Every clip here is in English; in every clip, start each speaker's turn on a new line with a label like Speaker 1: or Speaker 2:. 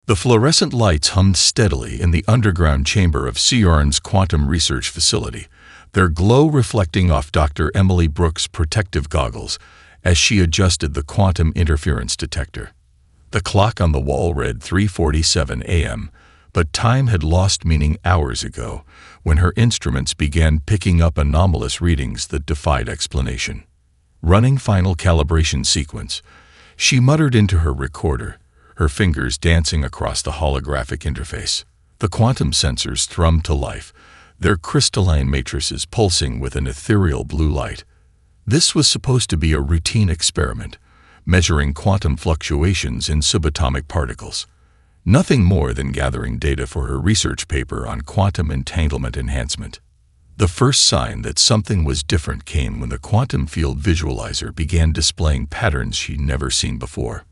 Speaker 1: The fluorescent lights hummed steadily in the underground chamber of CERN's quantum research facility, their glow reflecting off Dr. Emily Brooks' protective goggles as she adjusted the quantum interference detector. The clock on the wall read 3:47 a.m., but time had lost meaning hours ago when her instruments began picking up anomalous readings that defied explanation. Running final calibration sequence, she muttered into her recorder, her fingers dancing across the holographic interface. The quantum sensors thrummed to life, their crystalline matrices pulsing with an ethereal blue light. This was supposed to be a routine experiment, measuring quantum fluctuations in subatomic particles. Nothing more than gathering data for her research paper on quantum entanglement enhancement. The first sign that something was different came when the quantum field visualizer began displaying patterns she'd never seen before.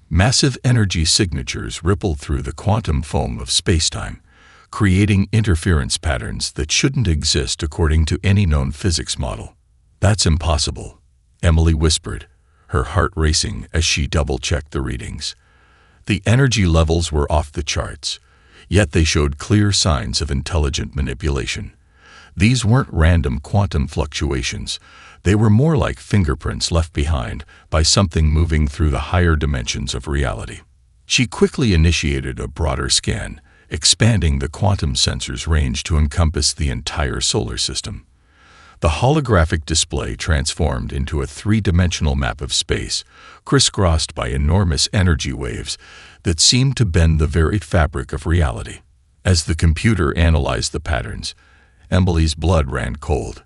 Speaker 1: Massive energy signatures rippled through the quantum foam of spacetime, creating interference patterns that shouldn't exist according to any known physics model. "That's impossible," Emily whispered, her heart racing as she double-checked the readings. The energy levels were off the charts, yet they showed clear signs of intelligent manipulation. These weren't random quantum fluctuations. They were more like fingerprints left behind by something moving through the higher dimensions of reality. She quickly initiated a broader scan, expanding the quantum sensor's range to encompass the entire solar system. The holographic display transformed into a three-dimensional map of space, crisscrossed by enormous energy waves that seemed to bend the very fabric of reality. As the computer analyzed the patterns, Emily's blood ran cold.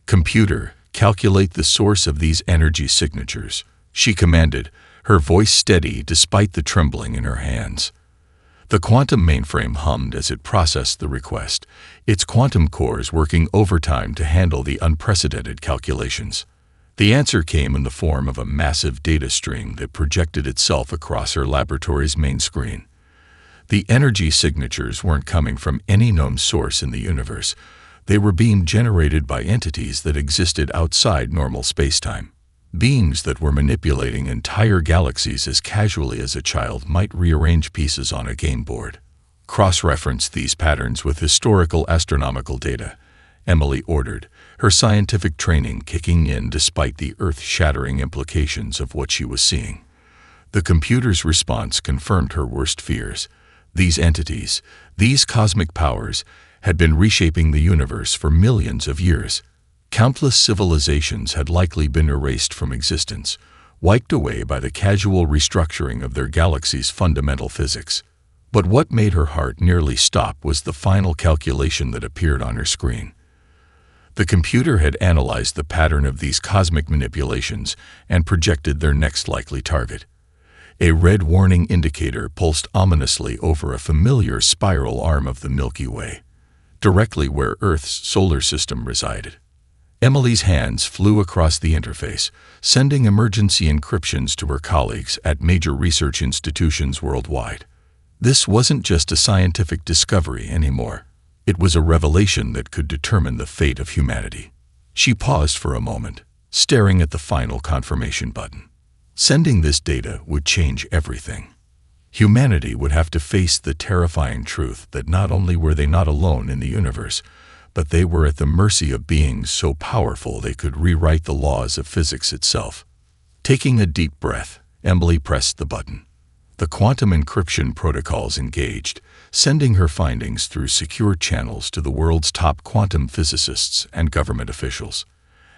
Speaker 1: "Computer, calculate the source of these energy signatures," she commanded, her voice steady despite the trembling in her hands. The quantum mainframe hummed as it processed the request, its quantum cores working overtime to handle the unprecedented calculations. The answer came in the form of a massive data string that projected itself across her laboratory's main screen. The energy signatures weren't coming from any known source in the universe. They were being generated by entities that existed outside normal spacetime. Beings that were manipulating entire galaxies as casually as a child might rearrange pieces on a game board. "Cross-reference these patterns with historical astronomical data," Emily ordered, her scientific training kicking in despite the earth-shattering implications of what she was seeing. The computer's response confirmed her worst fears. These entities, these cosmic powers, had been reshaping the universe for millions of years. Countless civilizations had likely been erased from existence, wiped away by the casual restructuring of their galaxy's fundamental physics. But what made her heart nearly stop was the final calculation that appeared on her screen. The computer had analyzed the pattern of these cosmic manipulations and projected their next likely target. A red warning indicator pulsed ominously over a familiar spiral arm of the Milky Way, directly where Earth's solar system resided. Emily's hands flew across the interface, sending emergency encryptions to her colleagues at major research institutions worldwide. This wasn't just a scientific discovery anymore. It was a revelation that could determine the fate of humanity. She paused for a moment, staring at the final confirmation button. Sending this data would change everything. Humanity would have to face the terrifying truth that not only were they not alone in the universe, but they were at the mercy of beings so powerful they could rewrite the laws of physics itself. Taking a deep breath, Emily pressed the button. The quantum encryption protocols engaged, sending her findings through secure channels to the world's top quantum physicists and government officials.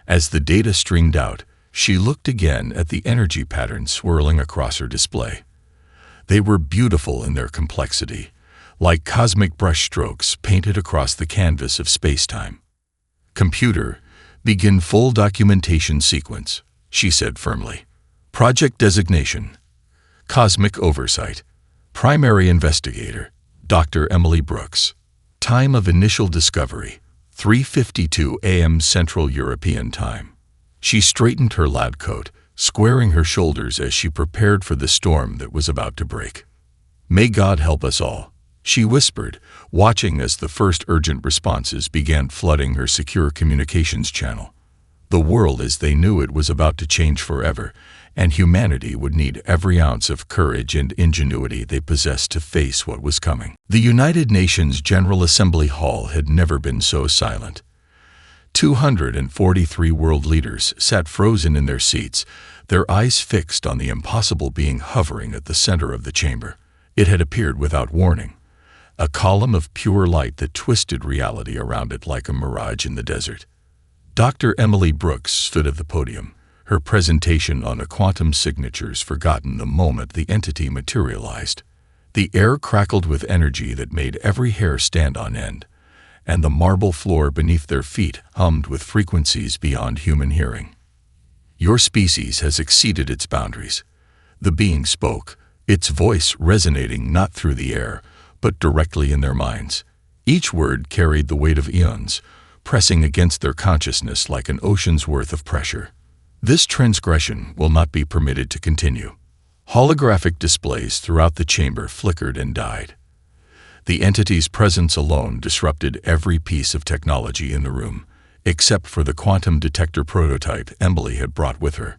Speaker 1: As the data streamed out, she looked again at the energy patterns swirling across her display. They were beautiful in their complexity, like cosmic brushstrokes painted across the canvas of spacetime. "Computer, begin full documentation sequence," she said firmly. "Project designation: Cosmic Oversight. Primary Investigator: Dr. Emily Brooks. Time of initial discovery: 3:52 a.m. Central European Time." She straightened her lab coat, squaring her shoulders as she prepared for the storm that was about to break. "May God help us all," she whispered, watching as the first urgent responses began flooding her secure communications channel. The world as they knew it was about to change forever, and humanity would need every ounce of courage and ingenuity they possessed to face what was coming. The United Nations General Assembly Hall had never been so silent. 243 world leaders sat frozen in their seats, their eyes fixed on the impossible being hovering at the center of the chamber. It had appeared without warning, a column of pure light that twisted reality around it like a mirage in the desert. Dr. Emily Brooks stood at the podium, her presentation on the quantum signatures forgotten the moment the entity materialized. The air crackled with energy that made every hair stand on end, and the marble floor beneath their feet hummed with frequencies beyond human hearing. Your species has exceeded its boundaries. The being spoke, its voice resonating not through the air, but directly in their minds. Each word carried the weight of eons, pressing against their consciousness like an ocean's worth of pressure. This transgression will not be permitted to continue. Holographic displays throughout the chamber flickered and died. The entity's presence alone disrupted every piece of technology in the room, except for the quantum detector prototype Emily had brought with her.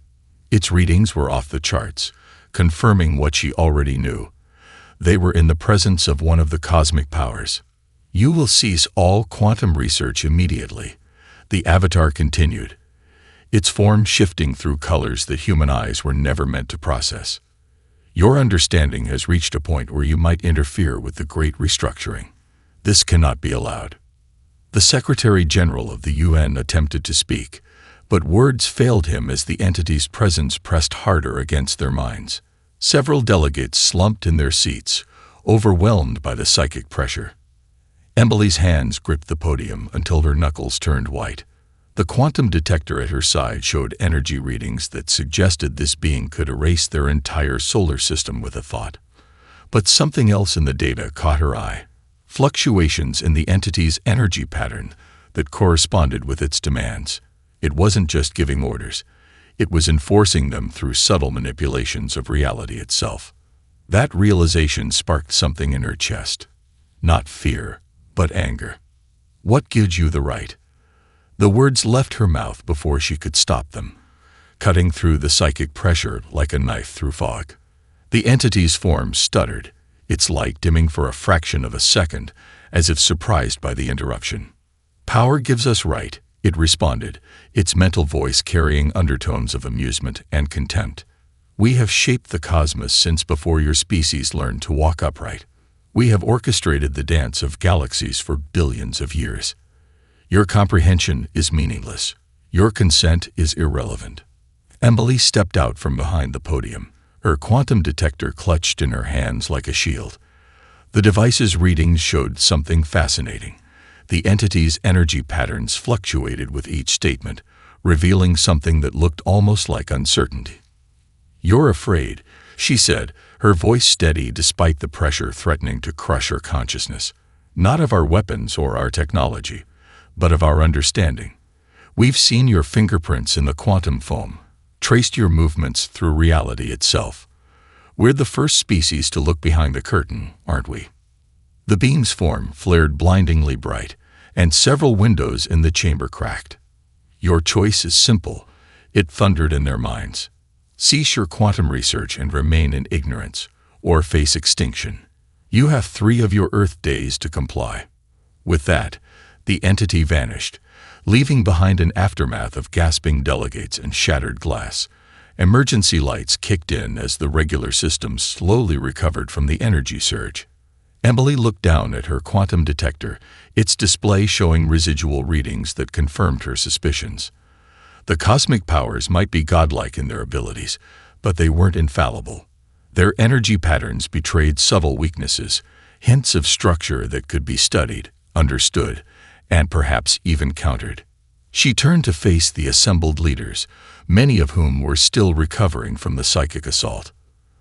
Speaker 1: Its readings were off the charts, confirming what she already knew. They were in the presence of one of the cosmic powers. You will cease all quantum research immediately, the avatar continued, its form shifting through colors that human eyes were never meant to process. Your understanding has reached a point where you might interfere with the great restructuring. This cannot be allowed. The Secretary General of the UN attempted to speak, but words failed him as the entity's presence pressed harder against their minds. Several delegates slumped in their seats, overwhelmed by the psychic pressure. Emily's hands gripped the podium until her knuckles turned white. The quantum detector at her side showed energy readings that suggested this being could erase their entire solar system with a thought. But something else in the data caught her eye. Fluctuations in the entity's energy pattern that corresponded with its demands. It wasn't just giving orders. It was enforcing them through subtle manipulations of reality itself. That realization sparked something in her chest. Not fear, but anger. What gives you the right? The words left her mouth before she could stop them, cutting through the psychic pressure like a knife through fog. The entity's form stuttered, its light dimming for a fraction of a second, as if surprised by the interruption. Power gives us right, it responded, its mental voice carrying undertones of amusement and contempt. We have shaped the cosmos since before your species learned to walk upright. We have orchestrated the dance of galaxies for billions of years. Your comprehension is meaningless. Your consent is irrelevant. Emily stepped out from behind the podium, her quantum detector clutched in her hands like a shield. The device's readings showed something fascinating. The entity's energy patterns fluctuated with each statement, revealing something that looked almost like uncertainty. You're afraid, she said, her voice steady despite the pressure threatening to crush her consciousness. Not of our weapons or our technology, but of our understanding. We've seen your fingerprints in the quantum foam, traced your movements through reality itself. We're the first species to look behind the curtain, aren't we? The beam's form flared blindingly bright, and several windows in the chamber cracked. Your choice is simple, it thundered in their minds. Cease your quantum research and remain in ignorance, or face extinction. You have 3 of your Earth days to comply. With that, the entity vanished, leaving behind an aftermath of gasping delegates and shattered glass. Emergency lights kicked in as the regular system slowly recovered from the energy surge. Emily looked down at her quantum detector, its display showing residual readings that confirmed her suspicions. The cosmic powers might be godlike in their abilities, but they weren't infallible. Their energy patterns betrayed subtle weaknesses, hints of structure that could be studied, understood, and perhaps even countered. She turned to face the assembled leaders, many of whom were still recovering from the psychic assault.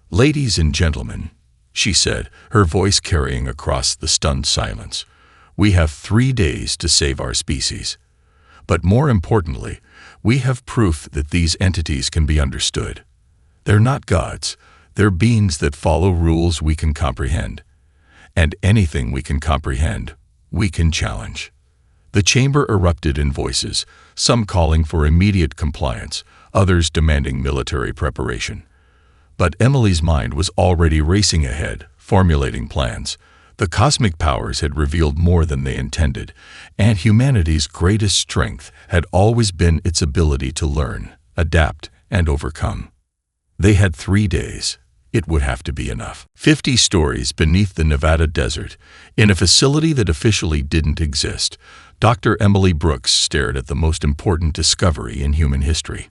Speaker 1: Ladies and gentlemen, she said, her voice carrying across the stunned silence, we have 3 days to save our species. But more importantly, we have proof that these entities can be understood. They're not gods, they're beings that follow rules we can comprehend. And anything we can comprehend, we can challenge. The chamber erupted in voices, some calling for immediate compliance, others demanding military preparation. But Emily's mind was already racing ahead, formulating plans. The cosmic powers had revealed more than they intended, and humanity's greatest strength had always been its ability to learn, adapt, and overcome. They had 3 days. It would have to be enough. 50 stories beneath the Nevada desert, in a facility that officially didn't exist, Dr. Emily Brooks stared at the most important discovery in human history.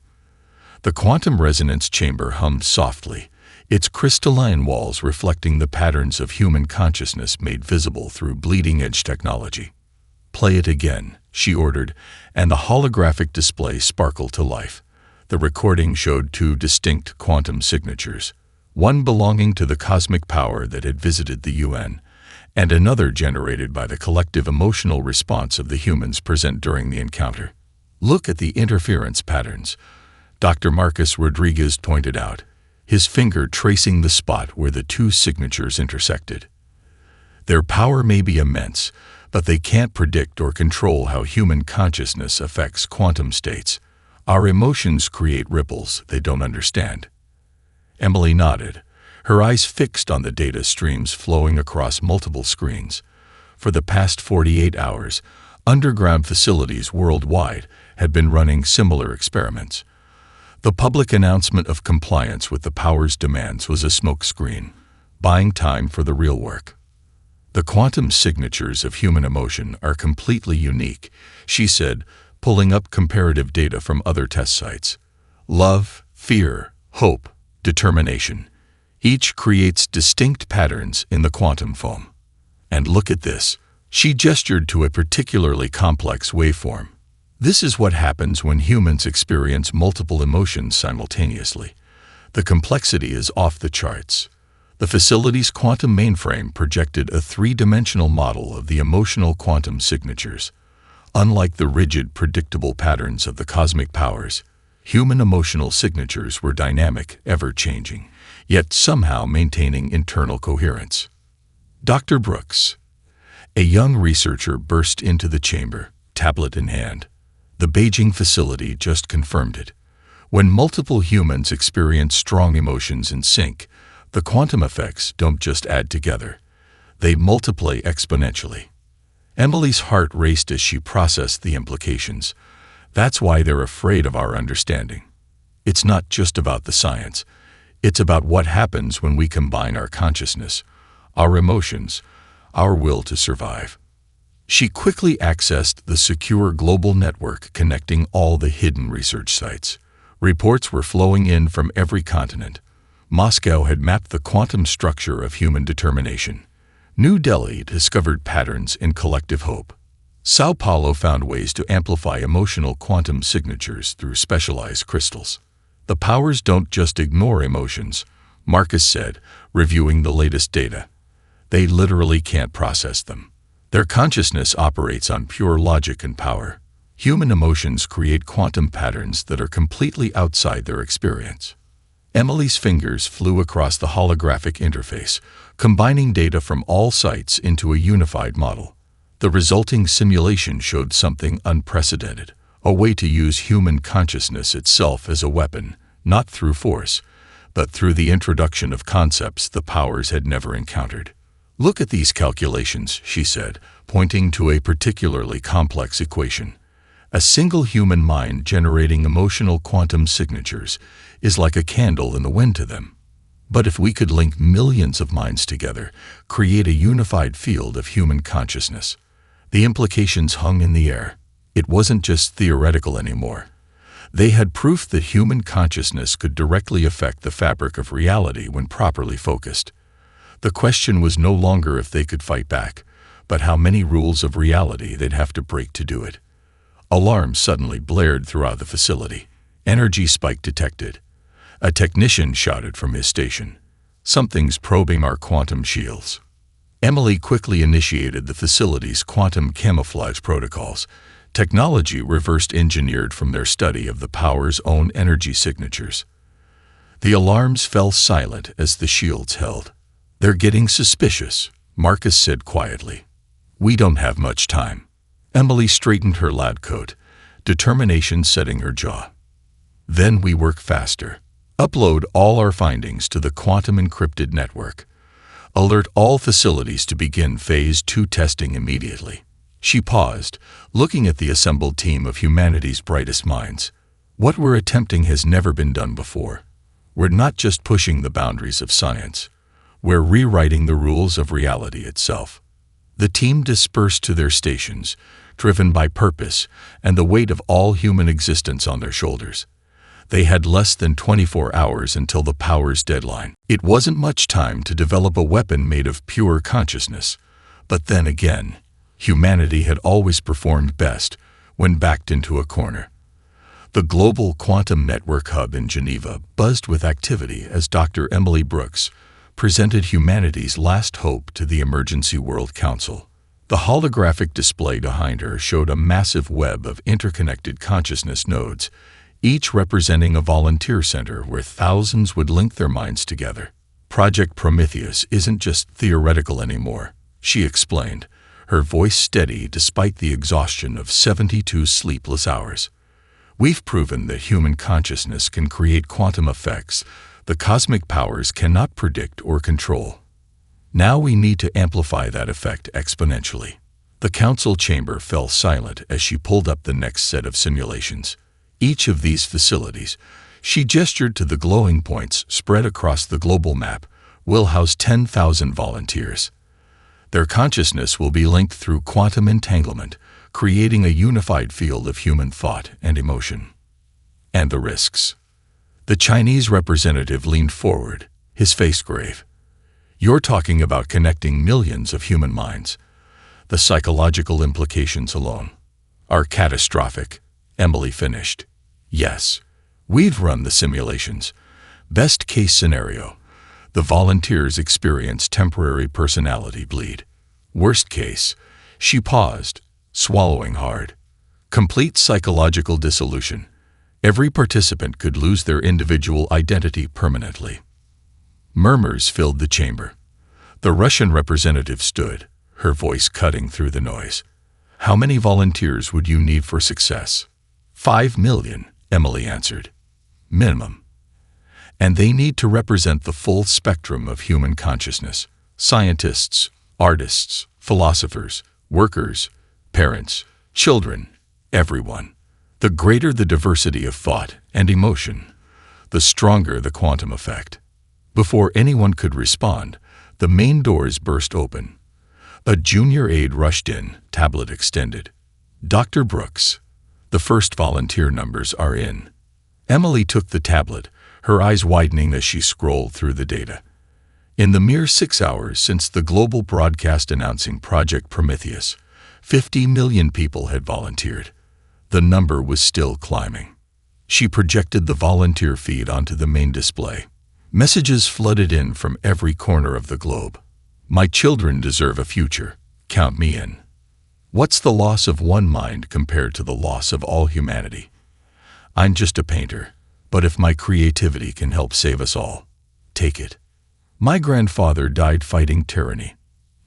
Speaker 1: The quantum resonance chamber hummed softly, its crystalline walls reflecting the patterns of human consciousness made visible through bleeding-edge technology. "Play it again," she ordered, and the holographic display sparkled to life. The recording showed 2 distinct quantum signatures, one belonging to the cosmic power that had visited the UN, and another generated by the collective emotional response of the humans present during the encounter. "Look at the interference patterns," Dr. Marcus Rodriguez pointed out, his finger tracing the spot where the 2 signatures intersected. "Their power may be immense, but they can't predict or control how human consciousness affects quantum states. Our emotions create ripples they don't understand." Emily nodded, her eyes fixed on the data streams flowing across multiple screens. For the past 48 hours, underground facilities worldwide had been running similar experiments. The public announcement of compliance with the power's demands was a smokescreen, buying time for the real work. "The quantum signatures of human emotion are completely unique," she said, pulling up comparative data from other test sites. "Love, fear, hope, determination. Each creates distinct patterns in the quantum foam. And look at this." She gestured to a particularly complex waveform. "This is what happens when humans experience multiple emotions simultaneously. The complexity is off the charts." The facility's quantum mainframe projected a 3-dimensional model of the emotional quantum signatures. Unlike the rigid, predictable patterns of the cosmic powers, human emotional signatures were dynamic, ever-changing, yet somehow maintaining internal coherence. Dr. Brooks, a young researcher, burst into the chamber, tablet in hand. The Beijing facility just confirmed it. When multiple humans experience strong emotions in sync, the quantum effects don't just add together. They multiply exponentially. Emily's heart raced as she processed the implications. That's why they're afraid of our understanding. It's not just about the science. It's about what happens when we combine our consciousness, our emotions, our will to survive. She quickly accessed the secure global network connecting all the hidden research sites. Reports were flowing in from every continent. Moscow had mapped the quantum structure of human determination. New Delhi discovered patterns in collective hope. Sao Paulo found ways to amplify emotional quantum signatures through specialized crystals. "The powers don't just ignore emotions," Marcus said, reviewing the latest data. "They literally can't process them. Their consciousness operates on pure logic and power. Human emotions create quantum patterns that are completely outside their experience." Emily's fingers flew across the holographic interface, combining data from all sites into a unified model. The resulting simulation showed something unprecedented, a way to use human consciousness itself as a weapon, not through force, but through the introduction of concepts the powers had never encountered. "Look at these calculations," she said, pointing to a particularly complex equation. "A single human mind generating emotional quantum signatures is like a candle in the wind to them. But if we could link millions of minds together, create a unified field of human consciousness." The implications hung in the air. It wasn't just theoretical anymore. They had proof that human consciousness could directly affect the fabric of reality when properly focused. The question was no longer if they could fight back, but how many rules of reality they'd have to break to do it. Alarms suddenly blared throughout the facility. Energy spike detected. A technician shouted from his station, "Something's probing our quantum shields." Emily quickly initiated the facility's quantum camouflage protocols, technology reverse-engineered from their study of the power's own energy signatures. The alarms fell silent as the shields held. "They're getting suspicious," Marcus said quietly. "We don't have much time." Emily straightened her lab coat, determination setting her jaw. Then we work faster. Upload all our findings to the quantum encrypted network. Alert all facilities to begin Phase 2 testing immediately. She paused, looking at the assembled team of humanity's brightest minds. What we're attempting has never been done before. We're not just pushing the boundaries of science. We're rewriting the rules of reality itself. The team dispersed to their stations, driven by purpose and the weight of all human existence on their shoulders. They had less than 24 hours until the power's deadline. It wasn't much time to develop a weapon made of pure consciousness. But then again, humanity had always performed best when backed into a corner. The Global Quantum Network Hub in Geneva buzzed with activity as Dr. Emily Brooks presented humanity's last hope to the Emergency World Council. The holographic display behind her showed a massive web of interconnected consciousness nodes, each representing a volunteer center where thousands would link their minds together. Project Prometheus isn't just theoretical anymore, she explained, her voice steady despite the exhaustion of 72 sleepless hours. We've proven that human consciousness can create quantum effects the cosmic powers cannot predict or control. Now we need to amplify that effect exponentially. The council chamber fell silent as she pulled up the next set of simulations. Each of these facilities, she gestured to the glowing points spread across the global map, will house 10,000 volunteers. Their consciousness will be linked through quantum entanglement, creating a unified field of human thought and emotion. And the risks. The Chinese representative leaned forward, his face grave. You're talking about connecting millions of human minds. The psychological implications alone are catastrophic, Emily finished. Yes, we've run the simulations. Best case scenario, the volunteers experience temporary personality bleed. Worst case, she paused, swallowing hard. Complete psychological dissolution. Every participant could lose their individual identity permanently. Murmurs filled the chamber. The Russian representative stood, her voice cutting through the noise. How many volunteers would you need for success? 5 million, Emily answered. Minimum. And they need to represent the full spectrum of human consciousness. Scientists, artists, philosophers, workers, parents, children, everyone. The greater the diversity of thought and emotion, the stronger the quantum effect. Before anyone could respond, the main doors burst open. A junior aide rushed in, tablet extended. Dr. Brooks, the first volunteer numbers are in. Emily took the tablet, her eyes widening as she scrolled through the data. In the mere 6 hours since the global broadcast announcing Project Prometheus, 50 million people had volunteered. The number was still climbing. She projected the volunteer feed onto the main display. Messages flooded in from every corner of the globe. My children deserve a future. Count me in. What's the loss of one mind compared to the loss of all humanity? I'm just a painter, but if my creativity can help save us all, take it. My grandfather died fighting tyranny.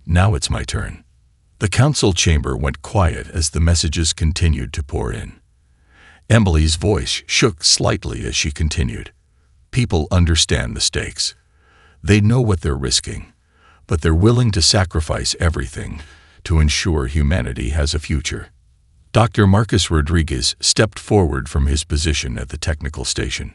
Speaker 1: Now it's my turn. The council chamber went quiet as the messages continued to pour in. Emily's voice shook slightly as she continued. People understand the stakes. They know what they're risking, but they're willing to sacrifice everything to ensure humanity has a future. Dr. Marcus Rodriguez stepped forward from his position at the technical station.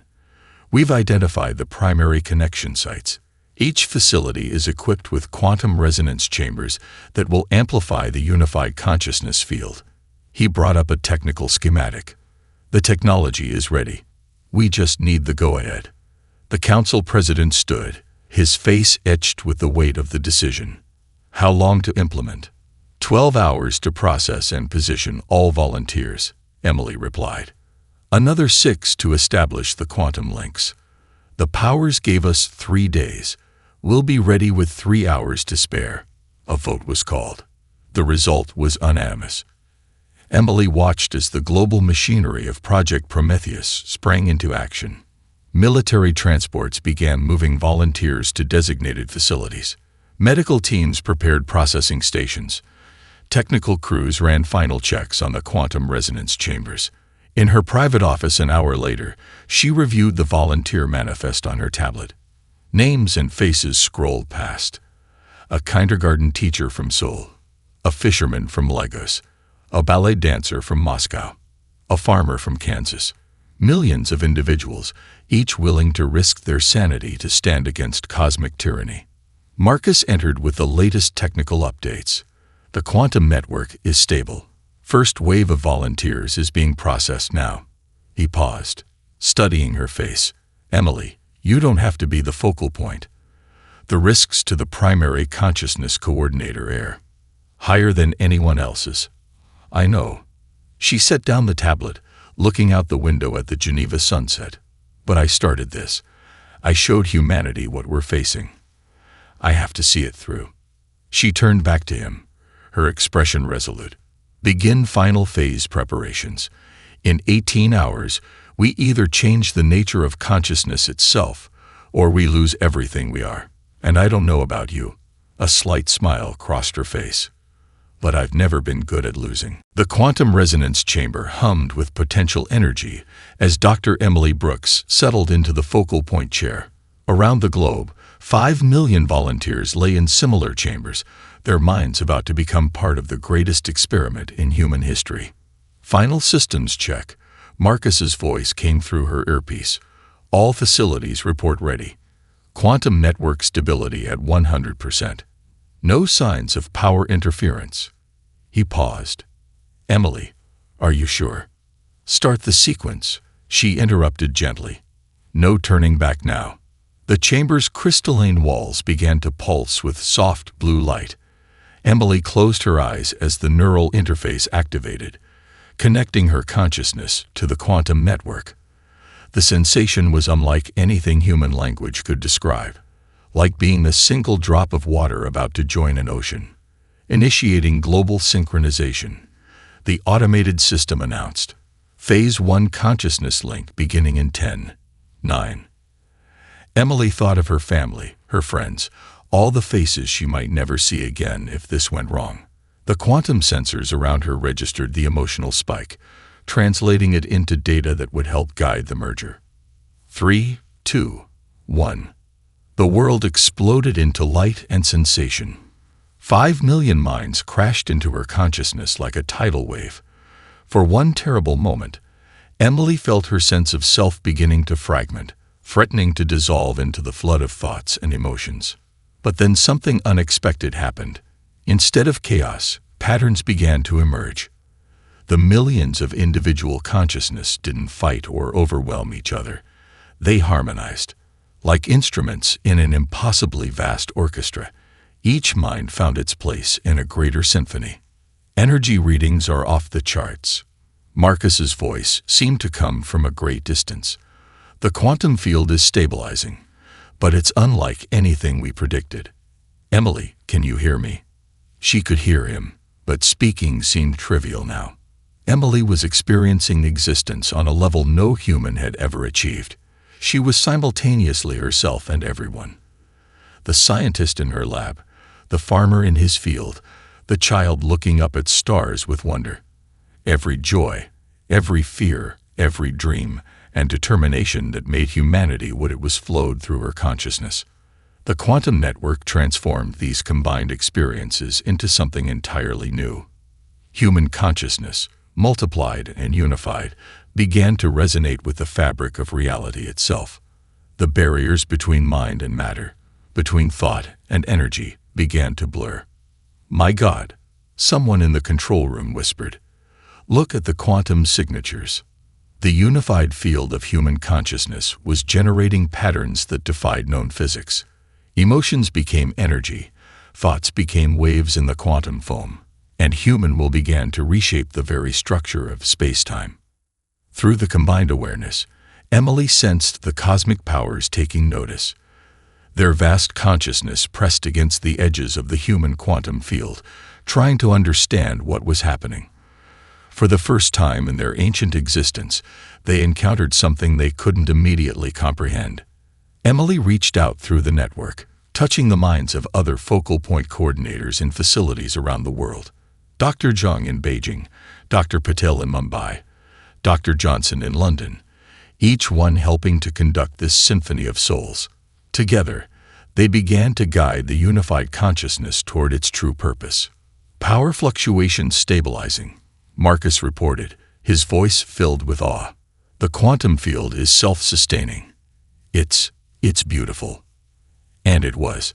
Speaker 1: We've identified the primary connection sites. Each facility is equipped with quantum resonance chambers that will amplify the unified consciousness field. He brought up a technical schematic. The technology is ready. We just need the go-ahead. The council president stood, his face etched with the weight of the decision. How long to implement? 12 hours to process and position all volunteers, Emily replied. Another 6 to establish the quantum links. The powers gave us 3 days. We'll be ready with 3 hours to spare. A vote was called. The result was unanimous. Emily watched as the global machinery of Project Prometheus sprang into action. Military transports began moving volunteers to designated facilities. Medical teams prepared processing stations. Technical crews ran final checks on the quantum resonance chambers. In her private office an hour later, she reviewed the volunteer manifest on her tablet. Names and faces scrolled past. A kindergarten teacher from Seoul, a fisherman from Lagos, a ballet dancer from Moscow, a farmer from Kansas. Millions of individuals, each willing to risk their sanity to stand against cosmic tyranny. Marcus entered with the latest technical updates. The quantum network is stable. First wave of volunteers is being processed now. He paused, studying her face. Emily, you don't have to be the focal point. The risks to the primary consciousness coordinator are higher than anyone else's. I know. She set down the tablet, looking out the window at the Geneva sunset. But I started this. I showed humanity what we're facing. I have to see it through. She turned back to him, her expression resolute. Begin final phase preparations. In 18 hours, we either change the nature of consciousness itself, or we lose everything we are. And I don't know about you. A slight smile crossed her face. But I've never been good at losing. The quantum resonance chamber hummed with potential energy as Dr. Emily Brooks settled into the focal point chair. Around the globe, 5 million volunteers lay in similar chambers, their minds about to become part of the greatest experiment in human history. Final systems check. Marcus's voice came through her earpiece. All facilities report ready. Quantum network stability at 100%. No signs of power interference. He paused. Emily, are you sure? Start the sequence, she interrupted gently. No turning back now. The chamber's crystalline walls began to pulse with soft blue light. Emily closed her eyes as the neural interface activated, connecting her consciousness to the quantum network. The sensation was unlike anything human language could describe, like being a single drop of water about to join an ocean. Initiating global synchronization, the automated system announced. Phase 1 consciousness link beginning in 10, 9. Emily thought of her family, her friends, all the faces she might never see again if this went wrong. The quantum sensors around her registered the emotional spike, translating it into data that would help guide the merger. 3, 2, 1. The world exploded into light and sensation. 5 million minds crashed into her consciousness like a tidal wave. For one terrible moment, Emily felt her sense of self beginning to fragment, threatening to dissolve into the flood of thoughts and emotions. But then something unexpected happened. Instead of chaos, patterns began to emerge. The millions of individual consciousness didn't fight or overwhelm each other. They harmonized. Like instruments in an impossibly vast orchestra, each mind found its place in a greater symphony. Energy readings are off the charts. Marcus's voice seemed to come from a great distance. The quantum field is stabilizing, but it's unlike anything we predicted. Emily, can you hear me? She could hear him, but speaking seemed trivial now. Emily was experiencing existence on a level no human had ever achieved. She was simultaneously herself and everyone. The scientist in her lab, the farmer in his field, the child looking up at stars with wonder. Every joy, every fear, every dream, and determination that made humanity what it was flowed through her consciousness. The quantum network transformed these combined experiences into something entirely new. Human consciousness, multiplied and unified, began to resonate with the fabric of reality itself. The barriers between mind and matter, between thought and energy, began to blur. My God, someone in the control room whispered. Look at the quantum signatures. The unified field of human consciousness was generating patterns that defied known physics. Emotions became energy, thoughts became waves in the quantum foam, and human will began to reshape the very structure of space-time. Through the combined awareness, Emily sensed the cosmic powers taking notice. Their vast consciousness pressed against the edges of the human quantum field, trying to understand what was happening. For the first time in their ancient existence, they encountered something they couldn't immediately comprehend. Emily reached out through the network, touching the minds of other focal point coordinators in facilities around the world. Dr. Zhang in Beijing, Dr. Patel in Mumbai, Dr. Johnson in London, each one helping to conduct this symphony of souls. Together, they began to guide the unified consciousness toward its true purpose. Power fluctuations stabilizing, Marcus reported, his voice filled with awe. The quantum field is self-sustaining. It's beautiful. And it was.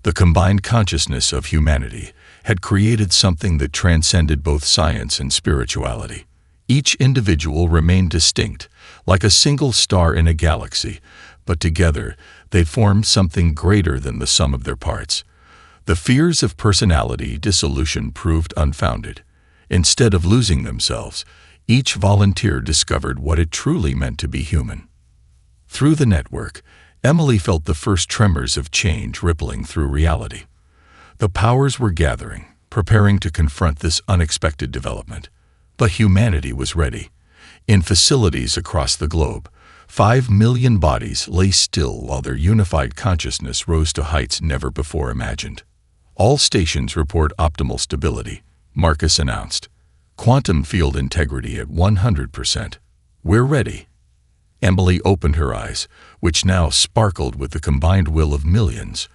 Speaker 1: The combined consciousness of humanity had created something that transcended both science and spirituality. Each individual remained distinct, like a single star in a galaxy, but together they formed something greater than the sum of their parts. The fears of personality dissolution proved unfounded. Instead of losing themselves, each volunteer discovered what it truly meant to be human. Through the network, Emily felt the first tremors of change rippling through reality. The powers were gathering, preparing to confront this unexpected development. But humanity was ready. In facilities across the globe, 5 million bodies lay still while their unified consciousness rose to heights never before imagined. All stations report optimal stability, Marcus announced. Quantum field integrity at 100%. We're ready. Emily opened her eyes, which now sparkled with the combined will of millions.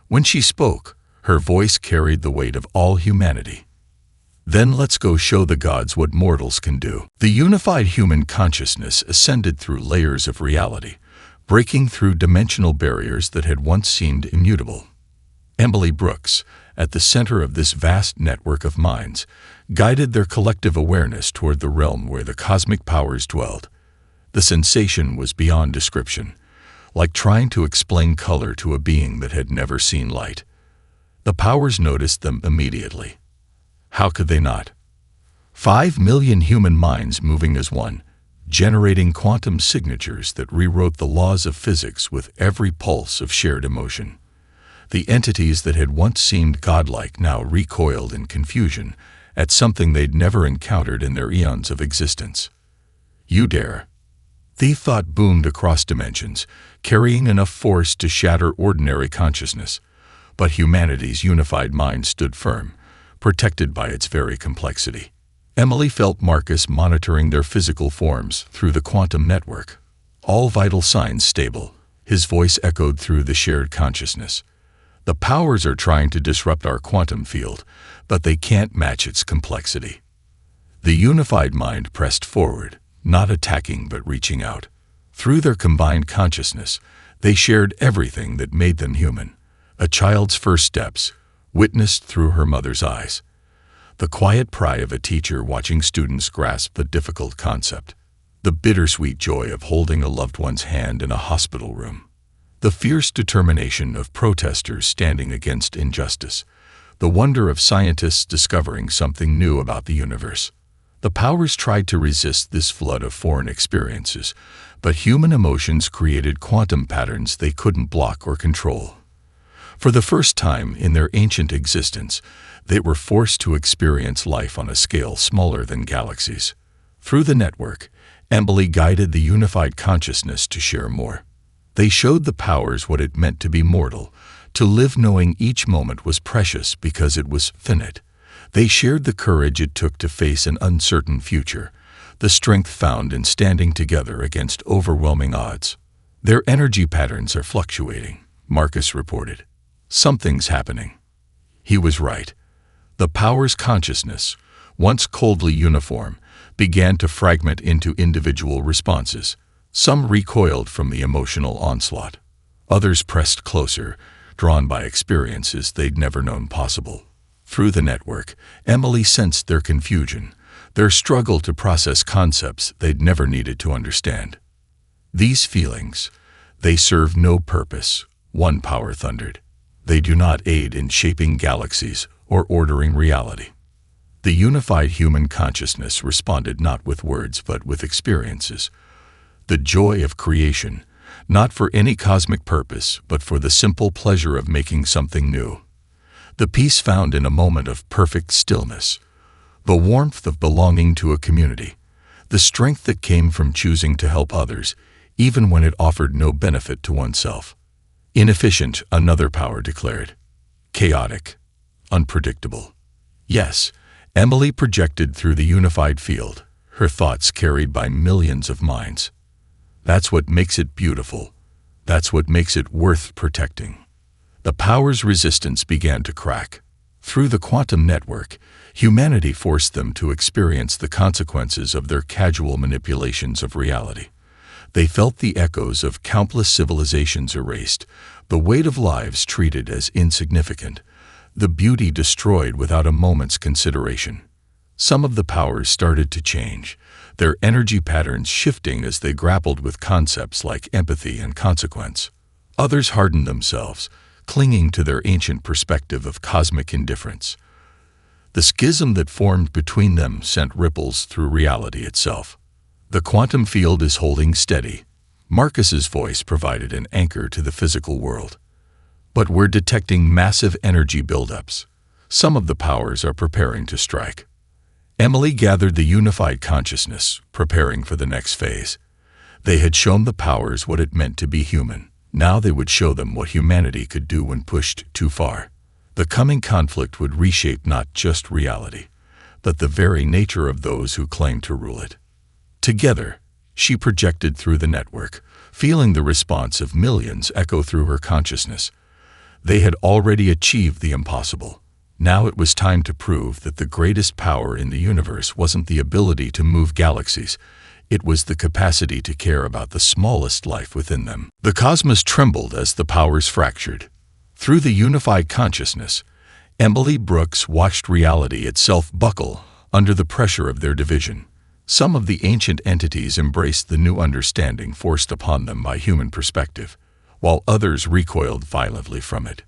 Speaker 1: When she spoke, her voice carried the weight of all humanity. Then let's go show the gods what mortals can do. The unified human consciousness ascended through layers of reality, breaking through dimensional barriers that had once seemed immutable. Emily Brooks, at the center of this vast network of minds, guided their collective awareness toward the realm where the cosmic powers dwelled. The sensation was beyond description, like trying to explain color to a being that had never seen light. The powers noticed them immediately. How could they not? 5 million human minds moving as one, generating quantum signatures that rewrote the laws of physics with every pulse of shared emotion. The entities that had once seemed godlike now recoiled in confusion at something they'd never encountered in their eons of existence. You dare? The thought boomed across dimensions, carrying enough force to shatter ordinary consciousness. But humanity's unified mind stood firm, protected by its very complexity. Emily felt Marcus monitoring their physical forms through the quantum network. All vital signs stable, his voice echoed through the shared consciousness. The powers are trying to disrupt our quantum field, but they can't match its complexity. The unified mind pressed forward, not attacking but reaching out. Through their combined consciousness, they shared everything that made them human. A child's first steps, witnessed through her mother's eyes. The quiet pride of a teacher watching students grasp a difficult concept. The bittersweet joy of holding a loved one's hand in a hospital room. The fierce determination of protesters standing against injustice. The wonder of scientists discovering something new about the universe. The powers tried to resist this flood of foreign experiences, but human emotions created quantum patterns they couldn't block or control. For the first time in their ancient existence, they were forced to experience life on a scale smaller than galaxies. Through the network, Emily guided the unified consciousness to share more. They showed the powers what it meant to be mortal, to live knowing each moment was precious because it was finite. They shared the courage it took to face an uncertain future, the strength found in standing together against overwhelming odds. Their energy patterns are fluctuating, Marcus reported. Something's happening. He was right. The power's consciousness, once coldly uniform, began to fragment into individual responses. Some recoiled from the emotional onslaught. Others pressed closer, drawn by experiences they'd never known possible. Through the network, Emily sensed their confusion, their struggle to process concepts they'd never needed to understand. These feelings, they serve no purpose, one power thundered. They do not aid in shaping galaxies or ordering reality. The unified human consciousness responded not with words but with experiences. The joy of creation, not for any cosmic purpose but for the simple pleasure of making something new. The peace found in a moment of perfect stillness. The warmth of belonging to a community. The strength that came from choosing to help others, even when it offered no benefit to oneself. Inefficient, another power declared. Chaotic. Unpredictable. Yes, Emily projected through the unified field, her thoughts carried by millions of minds. That's what makes it beautiful. That's what makes it worth protecting. The power's resistance began to crack. Through the quantum network, humanity forced them to experience the consequences of their casual manipulations of reality. They felt the echoes of countless civilizations erased, the weight of lives treated as insignificant, the beauty destroyed without a moment's consideration. Some of the powers started to change, their energy patterns shifting as they grappled with concepts like empathy and consequence. Others hardened themselves, clinging to their ancient perspective of cosmic indifference. The schism that formed between them sent ripples through reality itself. The quantum field is holding steady. Marcus's voice provided an anchor to the physical world. But we're detecting massive energy buildups. Some of the powers are preparing to strike. Emily gathered the unified consciousness, preparing for the next phase. They had shown the powers what it meant to be human. Now they would show them what humanity could do when pushed too far. The coming conflict would reshape not just reality, but the very nature of those who claim to rule it. Together, she projected through the network, feeling the response of millions echo through her consciousness. They had already achieved the impossible. Now it was time to prove that the greatest power in the universe wasn't the ability to move galaxies. It was the capacity to care about the smallest life within them. The cosmos trembled as the powers fractured. Through the unified consciousness, Emily Brooks watched reality itself buckle under the pressure of their division. Some of the ancient entities embraced the new understanding forced upon them by human perspective, while others recoiled violently from it.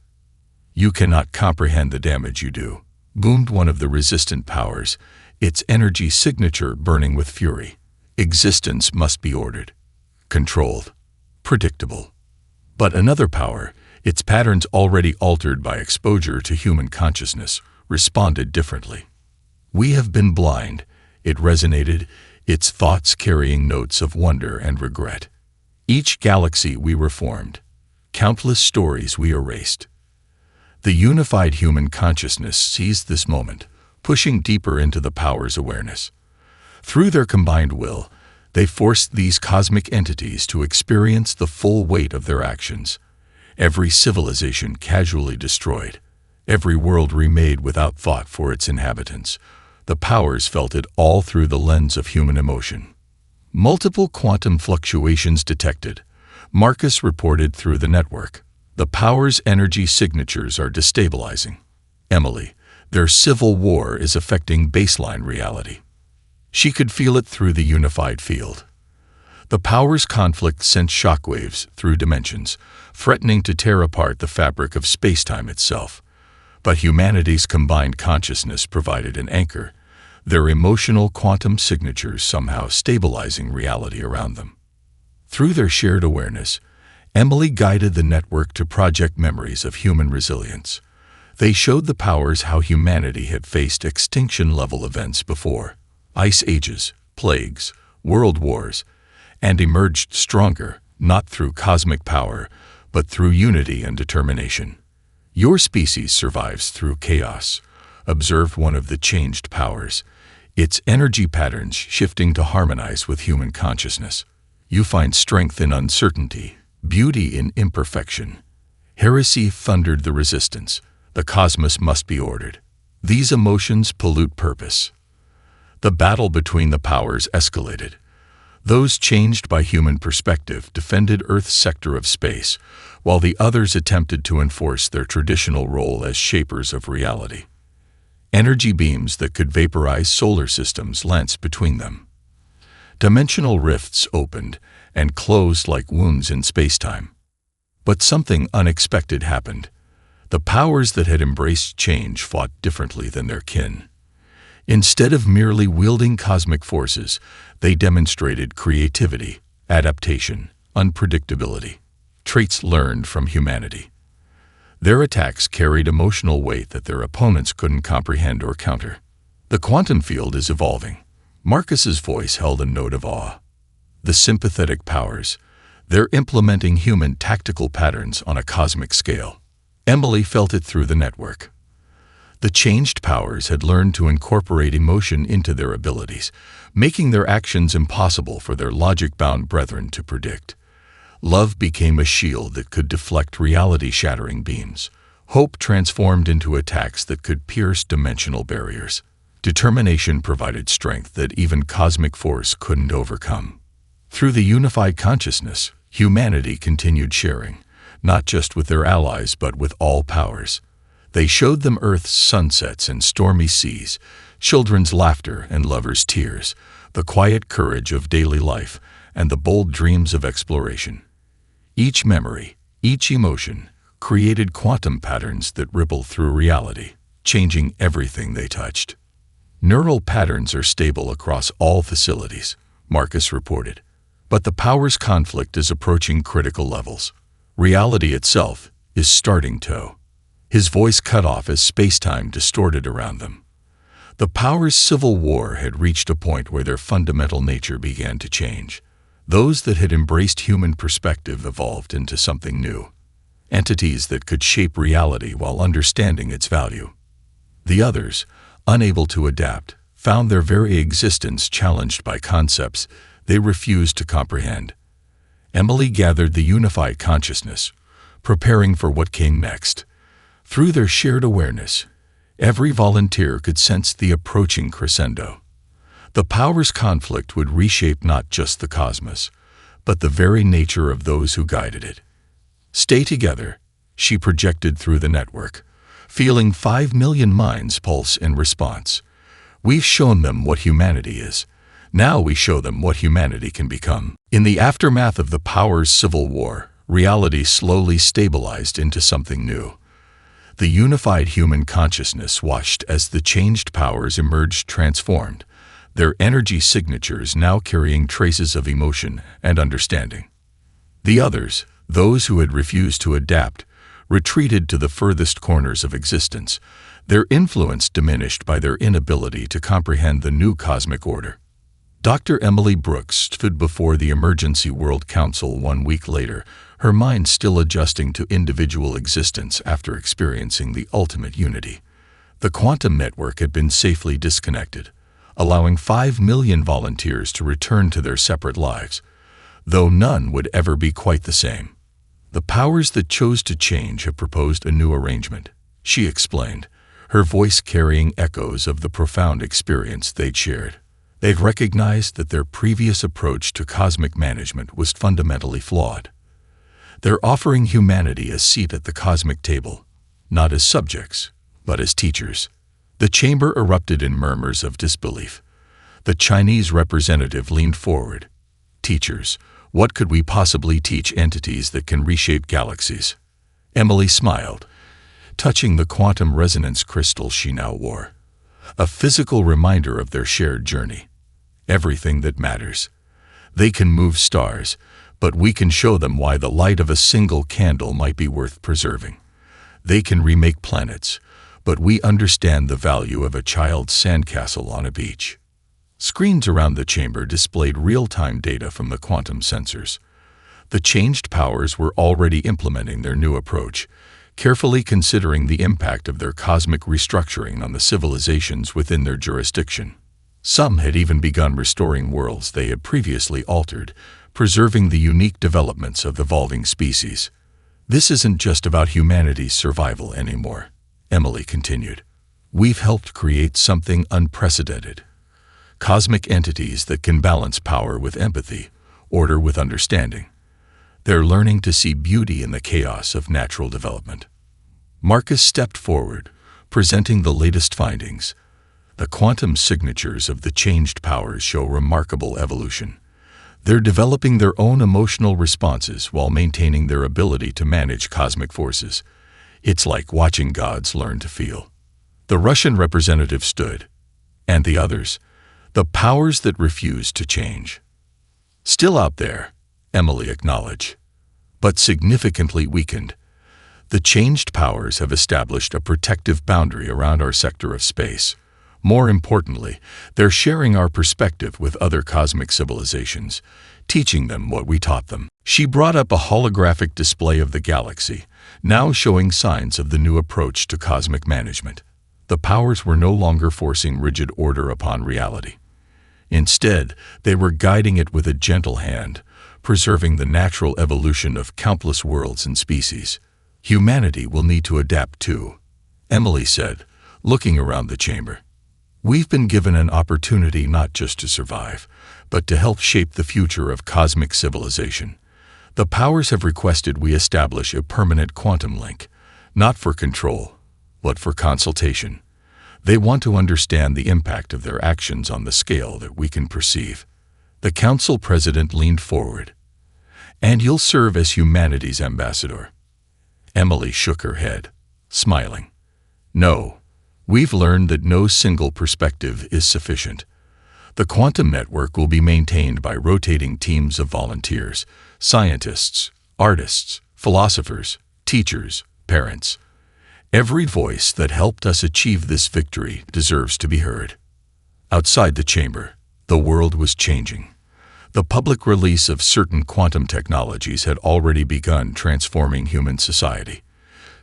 Speaker 1: "You cannot comprehend the damage you do," boomed one of the resistant powers, its energy signature burning with fury. "Existence must be ordered, controlled, predictable." But another power, its patterns already altered by exposure to human consciousness, responded differently. "We have been blind," it resonated, its thoughts carrying notes of wonder and regret. "Each galaxy we reformed, countless stories we erased." The unified human consciousness seized this moment, pushing deeper into the power's awareness. Through their combined will, they forced these cosmic entities to experience the full weight of their actions. Every civilization casually destroyed, every world remade without thought for its inhabitants. The powers felt it all through the lens of human emotion. Multiple quantum fluctuations detected, Marcus reported through the network. The powers' energy signatures are destabilizing. Emily, their civil war is affecting baseline reality. She could feel it through the unified field. The powers' conflict sent shockwaves through dimensions, threatening to tear apart the fabric of spacetime itself. But humanity's combined consciousness provided an anchor, their emotional quantum signatures somehow stabilizing reality around them. Through their shared awareness, Emily guided the network to project memories of human resilience. They showed the powers how humanity had faced extinction-level events before, ice ages, plagues, world wars, and emerged stronger, not through cosmic power, but through unity and determination. "Your species survives through chaos," observed one of the changed powers, its energy patterns shifting to harmonize with human consciousness. "You find strength in uncertainty, beauty in imperfection." Heresy thundered the resistance. The cosmos must be ordered. These emotions pollute purpose. The battle between the powers escalated. Those changed by human perspective defended Earth's sector of space, while the others attempted to enforce their traditional role as shapers of reality. Energy beams that could vaporize solar systems lanced between them. Dimensional rifts opened and closed like wounds in spacetime. But something unexpected happened. The powers that had embraced change fought differently than their kin. Instead of merely wielding cosmic forces, they demonstrated creativity, adaptation, unpredictability, traits learned from humanity. Their attacks carried emotional weight that their opponents couldn't comprehend or counter. "The quantum field is evolving." Marcus's voice held a note of awe. "The sympathetic powers, they're implementing human tactical patterns on a cosmic scale." Emily felt it through the network. The changed powers had learned to incorporate emotion into their abilities, making their actions impossible for their logic-bound brethren to predict. Love became a shield that could deflect reality-shattering beams. Hope transformed into attacks that could pierce dimensional barriers. Determination provided strength that even cosmic force couldn't overcome. Through the unified consciousness, humanity continued sharing, not just with their allies but with all powers. They showed them Earth's sunsets and stormy seas, children's laughter and lovers' tears, the quiet courage of daily life, and the bold dreams of exploration. Each memory, each emotion, created quantum patterns that ripple through reality, changing everything they touched. Neural patterns are stable across all facilities, Marcus reported. But the powers conflict is approaching critical levels. Reality itself is starting to. His voice cut off as space-time distorted around them. The powers' civil war had reached a point where their fundamental nature began to change. Those that had embraced human perspective evolved into something new. Entities that could shape reality while understanding its value. The others, unable to adapt, found their very existence challenged by concepts they refused to comprehend. Emily gathered the unified consciousness, preparing for what came next. Through their shared awareness, every volunteer could sense the approaching crescendo. The powers' conflict would reshape not just the cosmos, but the very nature of those who guided it. Stay together, she projected through the network, feeling 5 million minds pulse in response. We've shown them what humanity is. Now we show them what humanity can become. In the aftermath of the powers' civil war, reality slowly stabilized into something new. The unified human consciousness watched as the changed powers emerged transformed, their energy signatures now carrying traces of emotion and understanding. The others, those who had refused to adapt, retreated to the furthest corners of existence, their influence diminished by their inability to comprehend the new cosmic order. Dr. Emily Brooks stood before the Emergency World Council 1 week later, her mind still adjusting to individual existence after experiencing the ultimate unity. The quantum network had been safely disconnected, allowing 5 million volunteers to return to their separate lives, though none would ever be quite the same. The powers that chose to change have proposed a new arrangement, she explained, her voice carrying echoes of the profound experience they'd shared. They've recognized that their previous approach to cosmic management was fundamentally flawed. They're offering humanity a seat at the cosmic table, not as subjects, but as teachers. The chamber erupted in murmurs of disbelief. The Chinese representative leaned forward. Teachers, what could we possibly teach entities that can reshape galaxies? Emily smiled, touching the quantum resonance crystal she now wore, a physical reminder of their shared journey. Everything that matters. They can move stars, but we can show them why the light of a single candle might be worth preserving. They can remake planets, but we understand the value of a child's sandcastle on a beach. Screens around the chamber displayed real-time data from the quantum sensors. The changed powers were already implementing their new approach, carefully considering the impact of their cosmic restructuring on the civilizations within their jurisdiction. Some had even begun restoring worlds they had previously altered, preserving the unique developments of evolving species. This isn't just about humanity's survival anymore, Emily continued. We've helped create something unprecedented. Cosmic entities that can balance power with empathy, order with understanding. They're learning to see beauty in the chaos of natural development. Marcus stepped forward, presenting the latest findings. The quantum signatures of the changed powers show remarkable evolution. They're developing their own emotional responses while maintaining their ability to manage cosmic forces. It's like watching gods learn to feel. The Russian representative stood, and the others, the powers that refused to change. Still out there, Emily acknowledged, but significantly weakened. The changed powers have established a protective boundary around our sector of space. More importantly, they're sharing our perspective with other cosmic civilizations, teaching them what we taught them. She brought up a holographic display of the galaxy, now showing signs of the new approach to cosmic management. The powers were no longer forcing rigid order upon reality. Instead, they were guiding it with a gentle hand, preserving the natural evolution of countless worlds and species. Humanity will need to adapt too, Emily said, looking around the chamber. We've been given an opportunity not just to survive, but to help shape the future of cosmic civilization. The powers have requested we establish a permanent quantum link, not for control, but for consultation. They want to understand the impact of their actions on the scale that we can perceive. The council president leaned forward. And you'll serve as humanity's ambassador. Emily shook her head, smiling. No, we've learned that no single perspective is sufficient. The quantum network will be maintained by rotating teams of volunteers, scientists, artists, philosophers, teachers, parents. Every voice that helped us achieve this victory deserves to be heard. Outside the chamber, the world was changing. The public release of certain quantum technologies had already begun transforming human society.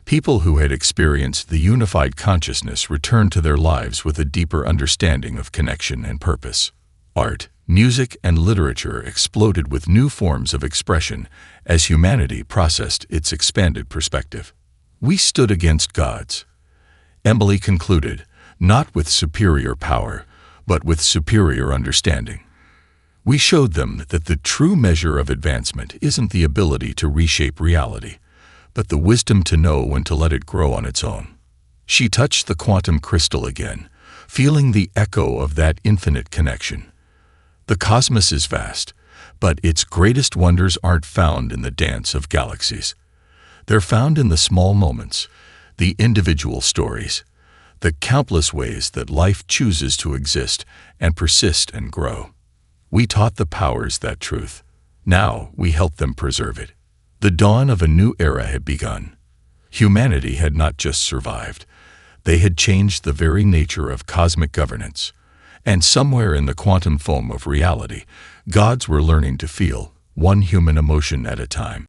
Speaker 1: People who had experienced the unified consciousness returned to their lives with a deeper understanding of connection and purpose. Art, music, and literature exploded with new forms of expression as humanity processed its expanded perspective. We stood against gods, Emily concluded, not with superior power, but with superior understanding. We showed them that the true measure of advancement isn't the ability to reshape reality, but the wisdom to know when to let it grow on its own. She touched the quantum crystal again, feeling the echo of that infinite connection. The cosmos is vast, but its greatest wonders aren't found in the dance of galaxies. They're found in the small moments, the individual stories, the countless ways that life chooses to exist and persist and grow. We taught the powers that truth. Now we help them preserve it. The dawn of a new era had begun. Humanity had not just survived. They had changed the very nature of cosmic governance. And somewhere in the quantum foam of reality, gods were learning to feel, one human emotion at a time.